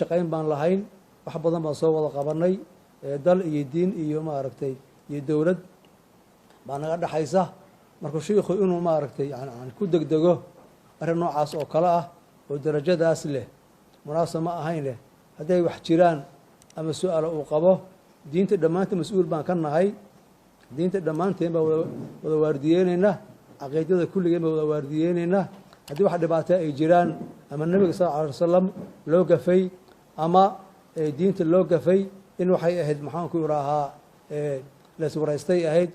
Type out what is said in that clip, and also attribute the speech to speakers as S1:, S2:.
S1: shaqayn baan lahayn wax badan baan soo wada qabanay dal iyo diin iyo maaragtay iyo dawlad baa naga dhaxaysa marka sheekhu inuu maaragtay yani ku degdego arrin noocaas oo kale ah oo darajadaas leh munaasab ma ahayn leh hadday wax jiraan ama su'aal uu qabo diinta dhammaanteen mas'uul baan ka nahay diinta dhammaanteen baa wada waardiyeynayna caqiidada kulligeen baa wada waardiyeynayna haddii wax dhibaato ay jiraan ama nabiga sallallahu alayhi wasallam loo gafay ama diinta loo gafay in waxay ahayd maxaan ku yiraahaa la iswaraystay ahayd